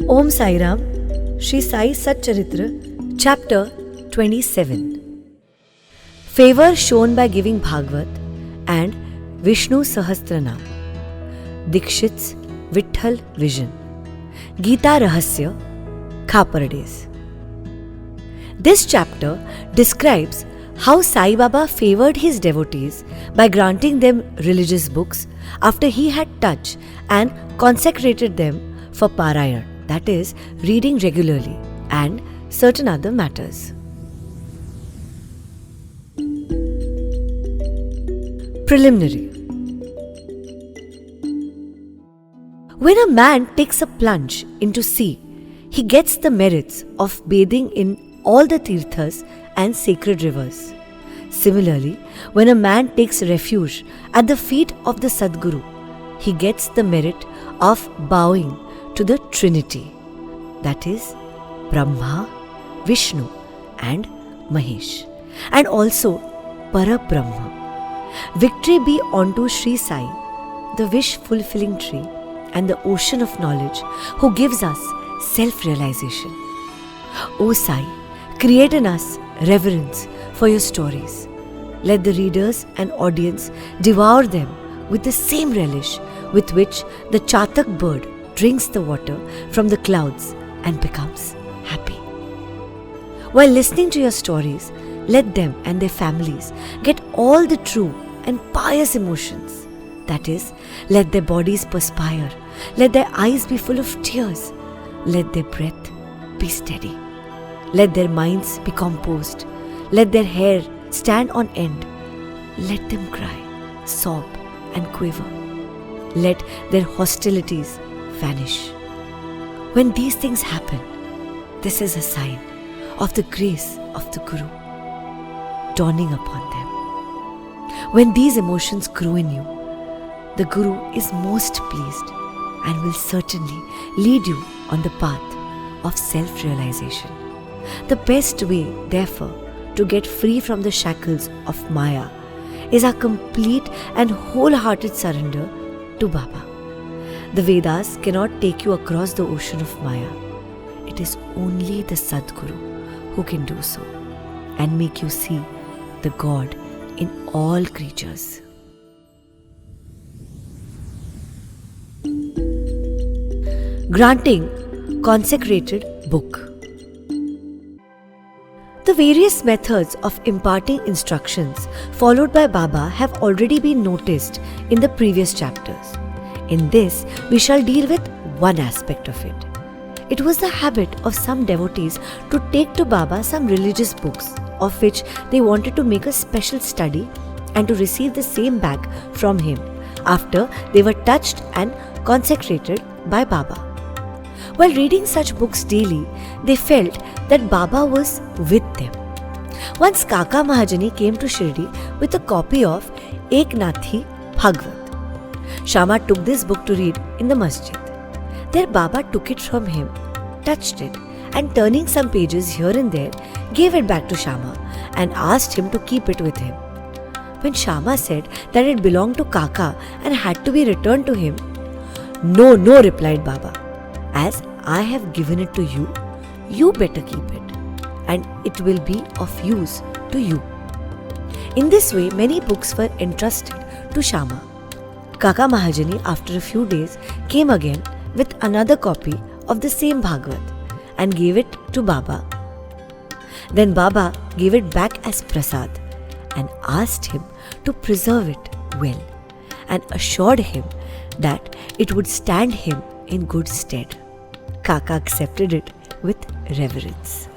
Om Sai Ram, Shri Sai SatCharitra Chapter 27. Favour shown by giving Bhagwat and Vishnu sahastra-naam. Dixit's Vitthal vision. Gita Rahasya, Khaparde. This chapter describes how Saibaba favoured his devotees by granting them religious books after he had touched and consecrated them for Parayan, that is, reading regularly, and certain other matters. Preliminary. When a man takes a plunge into sea, he gets the merits of bathing in all the tirthas and sacred rivers. Similarly, when a man takes refuge at the feet of the Sadguru, he gets the merit of bowing to the Trinity, that is, Brahma, Vishnu and Mahesh, and also Parabrahma. Victory be unto Shri Sai, the wish-fulfilling tree and the ocean of knowledge who gives us self-realization. O Sai, create in us reverence for your stories. Let the readers and audience devour them with the same relish with which the chatak bird drinks the water from the clouds and becomes happy. While listening to your stories, let them and their families get all the true and pious emotions. That is, let their bodies perspire, let their eyes be full of tears, let their breath be steady, let their minds be composed, let their hair stand on end, let them cry, sob and quiver, let their hostilities vanish. When these things happen, this is a sign of the grace of the Guru dawning upon them. When these emotions grow in you, the Guru is most pleased and will certainly lead you on the path of self-realization. The best way, therefore, to get free from the shackles of Maya is our complete and wholehearted surrender to Baba. The Vedas cannot take you across the ocean of Maya. It is only the Sadguru who can do so and make you see the God in all creatures. Granting consecrated book. The various methods of imparting instructions followed by Baba have already been noticed in the previous chapters. In this, we shall deal with one aspect of it. It was the habit of some devotees to take to Baba some religious books of which they wanted to make a special study and to receive the same back from him after they were touched and consecrated by Baba. While reading such books daily, they felt that Baba was with them. Once Kaka Mahajani came to Shirdi with a copy of Ek Nathi Bhagwat. Shama took this book to read in the masjid. There Baba took it from him, touched it, and turning some pages here and there, gave it back to Shama and asked him to keep it with him. When Shama said that it belonged to Kaka and had to be returned to him, "No, no," replied Baba. "As I have given it to you, you better keep it, and it will be of use to you." In this way, many books were entrusted to Shama. Kaka Mahajani, after a few days, came again with another copy of the same Bhagwat and gave it to Baba. Then Baba gave it back as prasad and asked him to preserve it well and assured him that it would stand him in good stead. Kaka accepted it with reverence.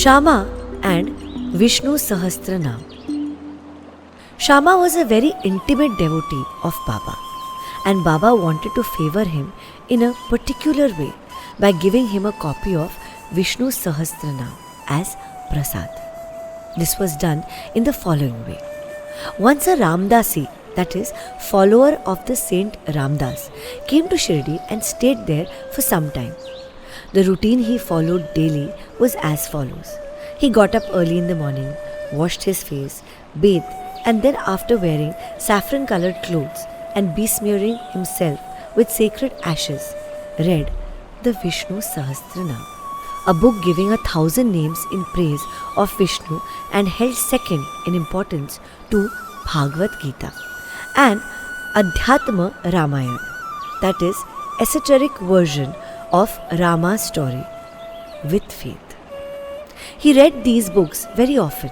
Shama and Vishnu sahastra-naam. Shama was a very intimate devotee of Baba, and Baba wanted to favour him in a particular way by giving him a copy of Vishnu sahastra-naam as prasad. This was done in the following way. Once a Ramdasi, that is, follower of the Saint Ramdas, came to Shirdi and stayed there for some time. The routine he followed daily was as follows. He got up early in the morning, washed his face, bathed and then after wearing saffron-colored clothes and besmearing himself with sacred ashes, read the Vishnu Sahastra-naam, a book giving 1,000 names in praise of Vishnu and held second in importance to Bhagwat Gita and Adhyatma Ramayana, that is, esoteric version of Rama's story, with faith. He read these books very often.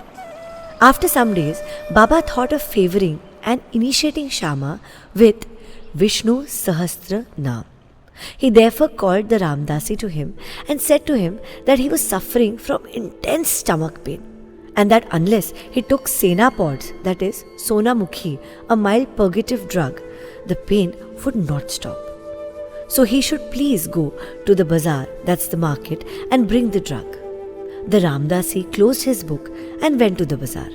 After some days, Baba thought of favoring and initiating Shama with Vishnu Sahastra-naam. He therefore called the Ramdasi to him and said to him that he was suffering from intense stomach pain and that unless he took Sena pods, that is, Sonamukhi, a mild purgative drug, the pain would not stop. So he should please go to the bazaar, that's the market, and bring the drug. The Ramdasi closed his book and went to the bazaar.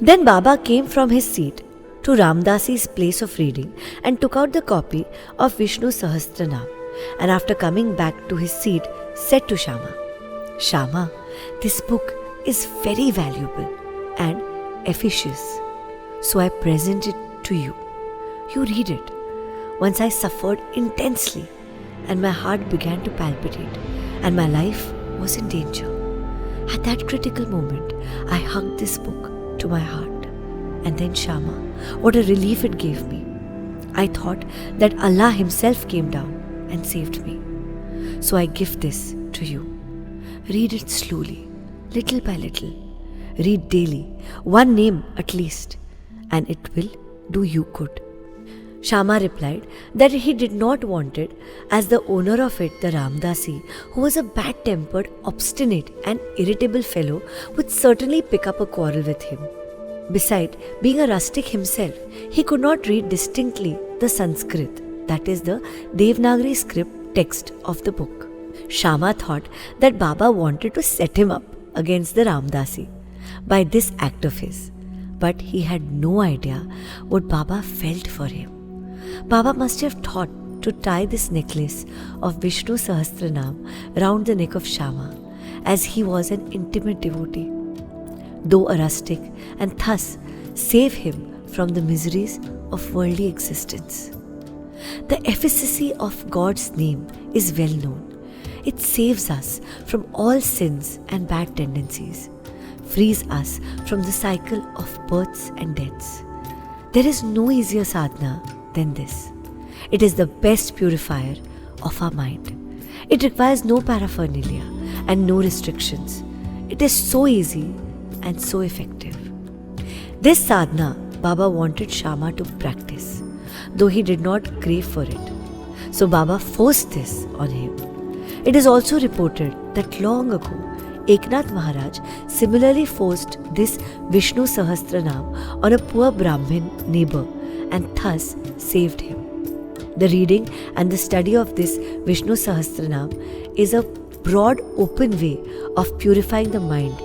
Then Baba came from his seat to Ramdasi's place of reading and took out the copy of Vishnu Sahastra-naam, and after coming back to his seat, said to Shama, "Shama, this book is very valuable and efficacious, so I present it to you. You read it." Once I suffered intensely and my heart began to palpitate and my life was in danger. At that critical moment, I hugged this book to my heart. And then Shama, what a relief it gave me. I thought that Allah Himself came down and saved me. So I give this to you. Read it slowly, little by little. Read daily, one name at least, and it will do you good. Shama replied that he did not want it, as the owner of it, the Ramdasi, who was a bad-tempered, obstinate and irritable fellow, would certainly pick up a quarrel with him. Besides, being a rustic himself, he could not read distinctly the Sanskrit, that is the Devanagari script text of the book. Shama thought that Baba wanted to set him up against the Ramdasi by this act of his, but he had no idea what Baba felt for him. Baba must have thought to tie this necklace of Vishnu Sahastra-naam round the neck of Shama, as he was an intimate devotee, though a rustic, and thus save him from the miseries of worldly existence. The efficacy of God's name is well known. It saves us from all sins and bad tendencies, frees us from the cycle of births and deaths. There is no easier sadhana than this. It is the best purifier of our mind. It requires no paraphernalia and no restrictions. It is so easy and so effective. This sadhana Baba wanted Shama to practice, though he did not crave for it. So Baba forced this on him. It is also reported that long ago, Eknath Maharaj similarly forced this Vishnu Sahastra-naam on a poor Brahmin neighbor and thus saved him. The reading and the study of this Vishnu Sahastra-naam is a broad open way of purifying the mind,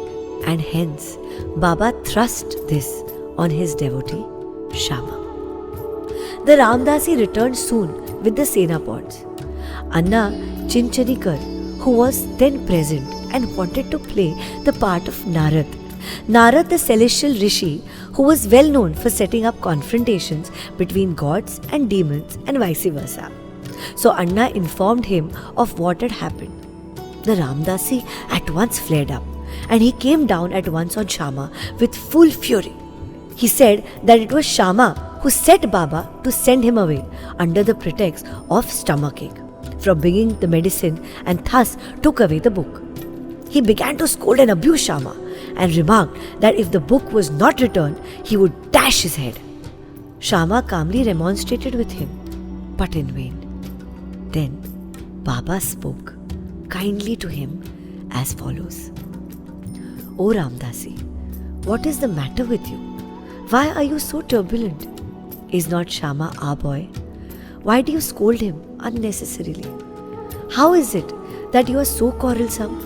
and hence Baba thrust this on his devotee Shama. The Ramdasi returned soon with the Sena pods. Anna Chinchanikar, who was then present and wanted to play the part of Narad. Narad, the celestial rishi, who was well known for setting up confrontations between gods and demons and vice versa. So Anna informed him of what had happened. The Ramdasi at once flared up, and he came down at once on Shama with full fury. He said that it was Shama who set Baba to send him away under the pretext of stomachache from bringing the medicine, and thus took away the book. He began to scold and abuse Shama and remarked that if the book was not returned, he would dash his head. Shama calmly remonstrated with him, but in vain. Then Baba spoke kindly to him as follows. "O Ramdasi, what is the matter with you? Why are you so turbulent? Is not Shama our boy? Why do you scold him unnecessarily? How is it that you are so quarrelsome?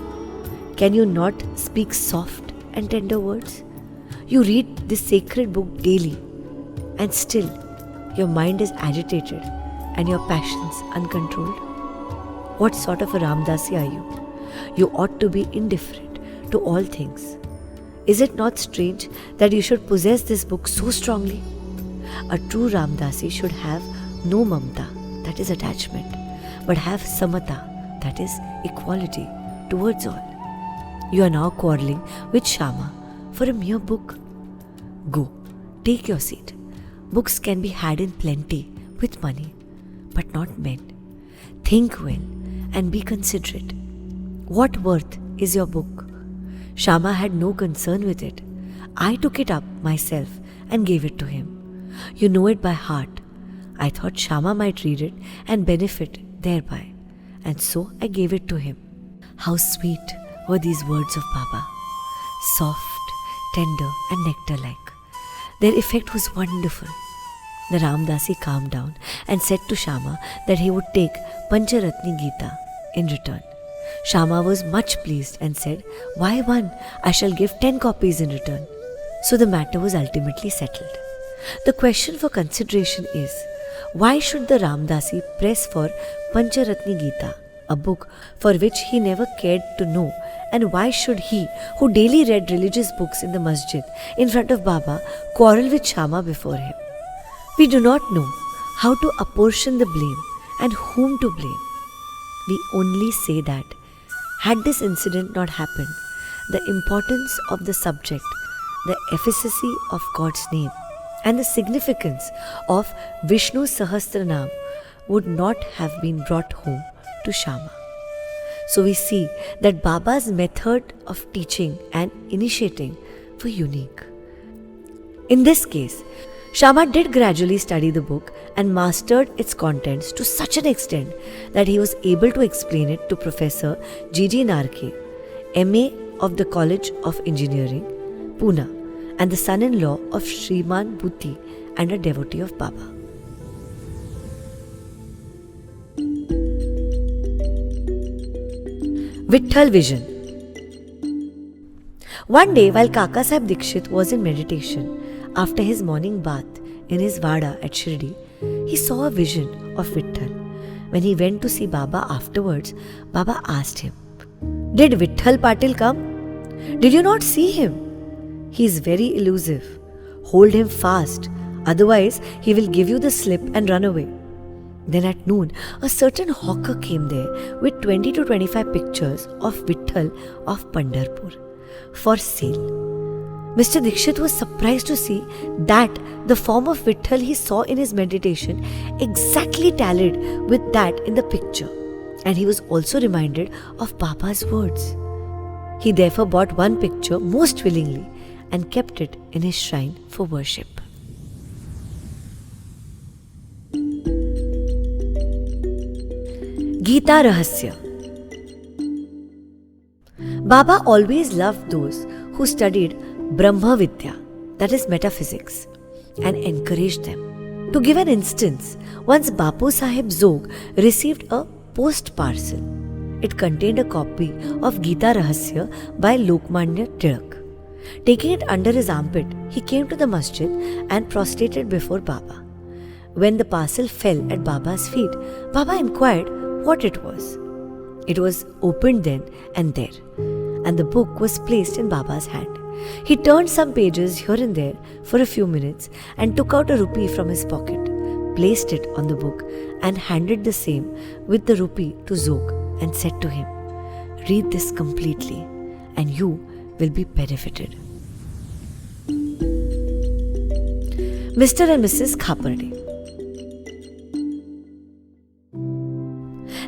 Can you not speak soft and tender words? You read this sacred book daily, and still your mind is agitated and your passions uncontrolled. What sort of a Ramdasi are you? You ought to be indifferent to all things. Is it not strange that you should possess this book so strongly? A true Ramdasi should have no mamta, that is attachment, but have samata, that is equality towards all. You are now quarrelling with Shama for a mere book. Go, take your seat. Books can be had in plenty with money, but not men. Think well and be considerate. What worth is your book? Shama had no concern with it. I took it up myself and gave it to him. You know it by heart. I thought Shama might read it and benefit thereby, and so I gave it to him. How sweet were these words of Baba. Soft, tender and nectar-like. Their effect was wonderful. The Ramdasi calmed down and said to Shama that he would take Pancharatni Gita in return. Shama was much pleased and said, "Why one? I shall give 10 copies in return." So the matter was ultimately settled. The question for consideration is, why should the Ramdasi press for Pancharatni Gita, a book for which he never cared to know, and why should he, who daily read religious books in the masjid in front of Baba, quarrel with Shama before him? We do not know how to apportion the blame and whom to blame. We only say that, had this incident not happened, the importance of the subject, the efficacy of God's name, and the significance of Vishnu's sahastra-naam would not have been brought home to Shama. So we see that Baba's method of teaching and initiating were unique. In this case, Shama did gradually study the book and mastered its contents to such an extent that he was able to explain it to Professor G.G. Narke, M.A. of the College of Engineering, Pune, and the son-in-law of Shriman Bhuti and a devotee of Baba. Vitthal Vision. One day, while Kaka Sahib Dixit was in meditation, after his morning bath in his vada at Shirdi, he saw a vision of Vitthal. When he went to see Baba afterwards, Baba asked him, "Did Vitthal Patil come? Did you not see him? He is very elusive. Hold him fast, otherwise he will give you the slip and run away." Then at noon, a certain hawker came there with 20 to 25 pictures of Vitthal of Pandharpur for sale. Mr. Dixit was surprised to see that the form of Vitthal he saw in his meditation exactly tallied with that in the picture, and he was also reminded of Baba's words. He therefore bought one picture most willingly and kept it in his shrine for worship. Gita Rahasya. Baba always loved those who studied Brahma Vidya, that is metaphysics, and encouraged them. To give an instance, once Bapu Sahib Zog received a post parcel. It contained a copy of Gita Rahasya by Lokmanya Tilak. Taking it under his armpit, he came to the masjid and prostrated before Baba. When the parcel fell at Baba's feet, Baba inquired what it was. It was opened then and there, and the book was placed in Baba's hand. He turned some pages here and there for a few minutes and took out a rupee from his pocket, placed it on the book and handed the same with the rupee to Zog and said to him, "Read this completely and you will be benefited." Mr. and Mrs. Khaparde.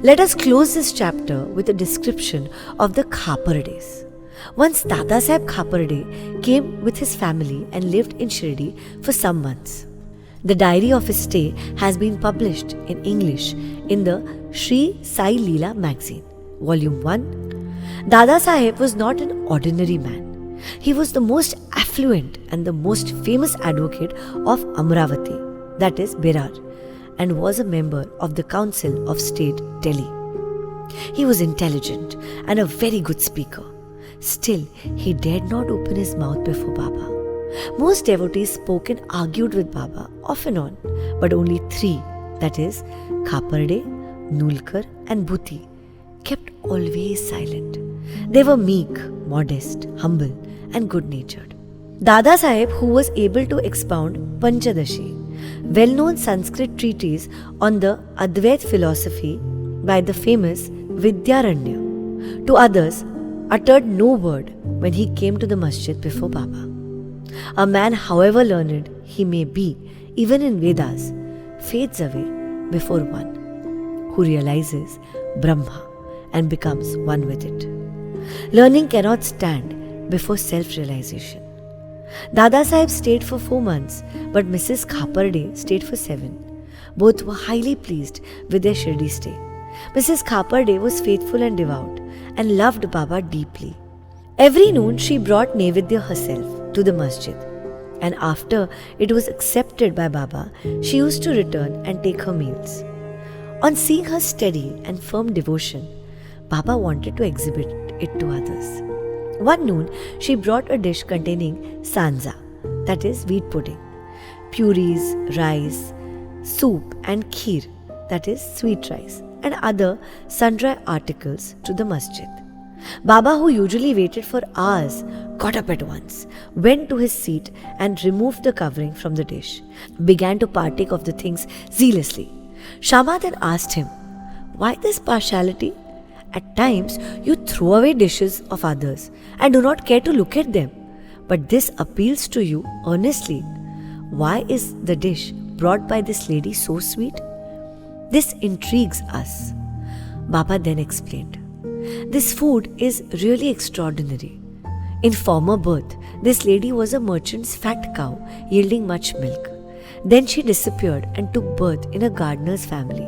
Let us close this chapter with a description of the Khapardes. Once Dada Sahib Khaparde came with his family and lived in Shirdi for some months. The diary of his stay has been published in English in the Shri Sai Leela magazine, Volume 1. Dada Sahib was not an ordinary man. He was the most affluent and the most famous advocate of Amravati, that is Berar, and was a member of the Council of State, Delhi. He was intelligent and a very good speaker. Still, he dared not open his mouth before Baba. Most devotees spoke and argued with Baba off and on, but only 3, that is, Khaparde, Nulkar and Bhuti, kept always silent. They were meek, modest, humble and good-natured. Dada Saheb, who was able to expound Panchadashi, well-known Sanskrit treatise on the Advait philosophy by the famous Vidyaranya, to others, uttered no word when he came to the masjid before Baba. A man, however learned he may be, even in Vedas, fades away before one who realizes Brahma and becomes one with it. Learning cannot stand before self-realization. Dada Saheb stayed for 4 months, but Mrs. Khaparde stayed for 7. Both were highly pleased with their Shirdi stay. Mrs. Khaparde was faithful and devout and loved Baba deeply. Every noon she brought Naivedya herself to the masjid, and after it was accepted by Baba, she used to return and take her meals. On seeing her steady and firm devotion, Baba wanted to exhibit it to others. One noon, she brought a dish containing sanza, that is wheat pudding, puris, rice, soup and kheer, that is sweet rice, and other sundry articles to the masjid. Baba, who usually waited for hours, got up at once, went to his seat and removed the covering from the dish, began to partake of the things zealously. Shama then asked him, "Why this partiality? At times, you throw away dishes of others and do not care to look at them. But this appeals to you earnestly. Why is the dish brought by this lady so sweet? This intrigues us." Baba then explained, "This food is really extraordinary. In former birth, this lady was a merchant's fat cow yielding much milk. Then she disappeared and took birth in a gardener's family,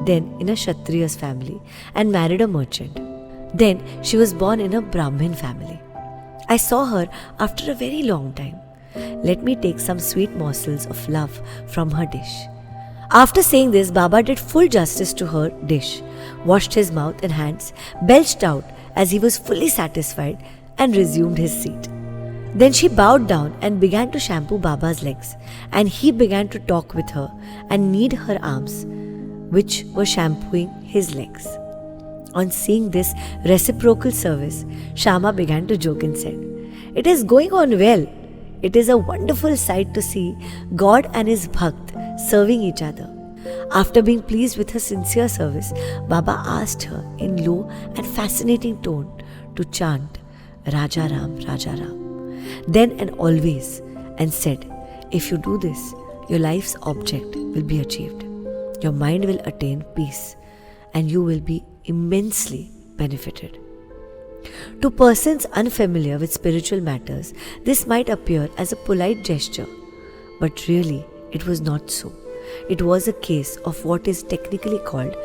then in a Kshatriya's family, and married a merchant. Then she was born in a Brahmin family. I saw her after a very long time. Let me take some sweet morsels of love from her dish." After saying this, Baba did full justice to her dish, washed his mouth and hands, belched out as he was fully satisfied, and resumed his seat. Then she bowed down and began to shampoo Baba's legs, and he began to talk with her and knead her arms, which were shampooing his legs. On seeing this reciprocal service, Shama began to joke and said, "It is going on well. It is a wonderful sight to see God and his Bhakt serving each other." After being pleased with her sincere service, Baba asked her in low and fascinating tone to chant Raja Ram, Raja Ram, then and always, and said, "If you do this, your life's object will be achieved. Your mind will attain peace and you will be immensely benefited." To persons unfamiliar with spiritual matters, this might appear as a polite gesture, but really it was not so. It was a case of what is technically called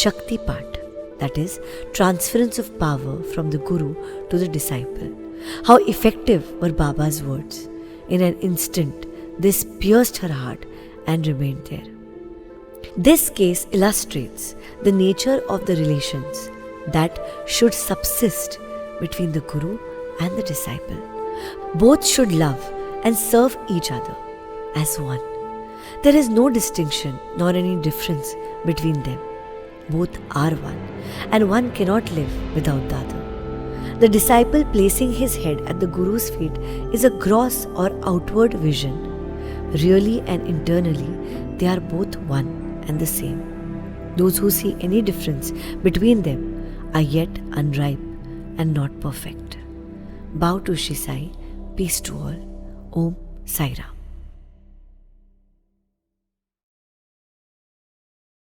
Shakti Pat, that is, transference of power from the Guru to the disciple. How effective were Baba's words! In an instant, this pierced her heart and remained there. This case illustrates the nature of the relations that should subsist between the Guru and the disciple. Both should love and serve each other as one. There is no distinction nor any difference between them. Both are one, and one cannot live without the other. The disciple placing his head at the Guru's feet is a gross or outward vision. Really and internally, they are both one and the same. Those who see any difference between them are yet unripe and not perfect. Bow to Shri Sai. Peace to all. Om Sai Ram.